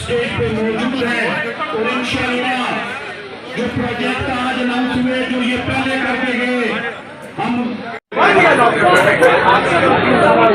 stage पे मौजूद है और इंशाअल्लाह जो प्रोजेक्ट आज अनाउंस हुए जो ये पहले करके गए हम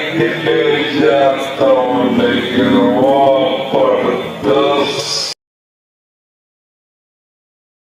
Good day,